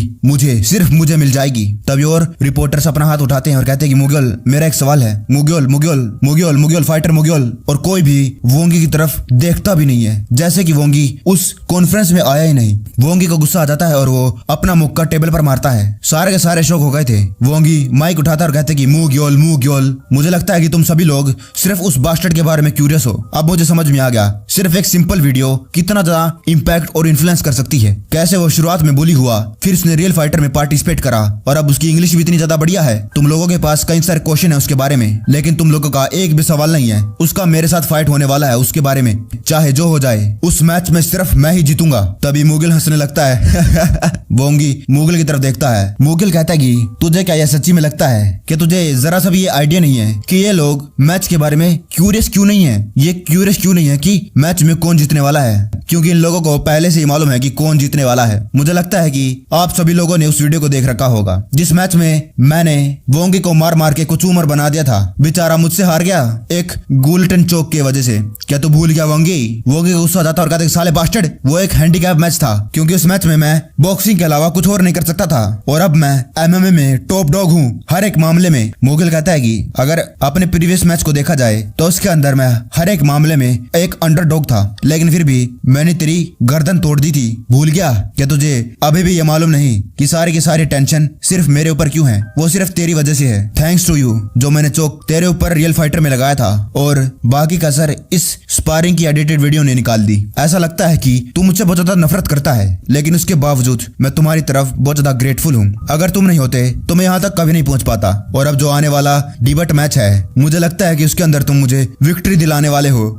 सिर्फ मुझे मिल जाएगी। तभी और रिपोर्टर्स अपना हाथ उठाते हैं और कहते हैं कि मुगल मेरा एक सवाल है, मुगल मुगल मुगल मुगल फाइटर मुगल। और कोई भी वोंगी की तरफ देखता भी नहीं है, जैसे कि वोंगी उस कॉन्फ्रेंस में आया ही नहीं। वोंगी को गुस्सा आ जाता है और वो अपना मुक्का टेबल पर मारता है। सारे के सारे शौक हो गए थे। वोंगी माइक उठाता और कहते कि मुगल मुगल, मुझे लगता है कि तुम सभी लोग सिर्फ उस बास्टर्ड के बारे में क्यूरियस हो। अब मुझे समझ में आ गया सिर्फ एक सिंपल वीडियो कितना ज्यादा इंपैक्ट और इन्फ्लुएंस कर सकती है। कैसे वो शुरुआत में बुली हुआ, फिर उसने रियल फाइटर में पार्टिसिपेट करा और अब उसकी इंग्लिश भी इतनी ज्यादा बढ़िया है। तुम लोगों के पास कई सारे क्वेश्चन है उसके बारे में, लेकिन तुम लोगों का एक भी सवाल नहीं है उसका मेरे साथ फाइट होने वाला है उसके बारे में। चाहे जो हो जाए उस मैच में सिर्फ मैं ही जीतूंगा। तभी मुगल हंसने लगता है। वोंगी मुगल की तरफ देखता है। मुगल कहता है कि तुझे क्या यह सच्ची में लगता है कि तुझे जरा सा भी ये आइडिया नहीं है कि ये लोग मैच के बारे में क्यूरियस क्यों नहीं है? ये क्यूरियस क्यों नहीं है कि मैच में कौन जीतने वाला है? क्योंकि इन लोगों को पहले से ही मालूम है कि कौन जीतने वाला है। मुझे लगता है कि आप सभी लोगों ने उस वीडियो को देख रखा होगा जिस मैच में मैंने वोंगी को मार मार के कुचूमर बना दिया था। बेचारा मुझसे हार गया एक गुलटन चौक की वजह से। क्या तू भूल गया वोंगी? वोंगी को गुस्सा आ जाता और कहता साले बास्टर्ड, वो एक हैंडीकैप मैच था क्योंकि उस मैच में मैं बॉक्सिंग के अलावा कुछ और नहीं कर सकता था और अब मैं MMA में टॉप डॉग हूँ हर एक मामले में। मुगल कहता है कि अगर अपने प्रीवियस मैच को देखा जाए तो उसके अंदर मैं हर एक मामले में एक अंडरडॉग था, लेकिन फिर भी मैंने तेरी गर्दन तोड़ दी थी। भूल गया? क्या तुझे अभी भी ये मालूम नहीं कि सारी की सारी टेंशन सिर्फ मेरे ऊपर क्यों है? वो सिर्फ तेरी वजह से है। थैंक्स टू यू जो मैंने चौक तेरे ऊपर रियल फाइटर में लगाया था और बाकी का असर इस स्पारिंग की एडिटेड वीडियो ने निकाल दी। ऐसा लगता है कि तू मुझसे बहुत ज्यादा नफरत करता है, लेकिन उसके बावजूद मैं तुम्हारी तरफ बहुत ज्यादा ग्रेटफुल हूँ। अगर तुम नहीं होते तो मैं यहाँ तक कभी नहीं पहुंच पाता। और अब जो आने वाला डिबेट मैच है, मुझे लगता है कि उसके अंदर तुम मुझे विक्ट्री दिलाने वाले हो।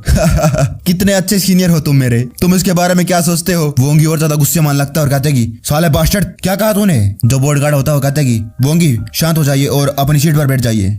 कितने अच्छे सीनियर हो तुम मेरे। तुम इसके बारे में क्या सोचते हो? वोंगी और ज्यादा गुस्से मान लगता है और कहते कि साले बास्टर्ड क्या कहा तूने? जो बॉडीगार्ड होता है वो कहता है कि वोंगी शांत हो जाइए और अपनी सीट पर बैठ जाइए।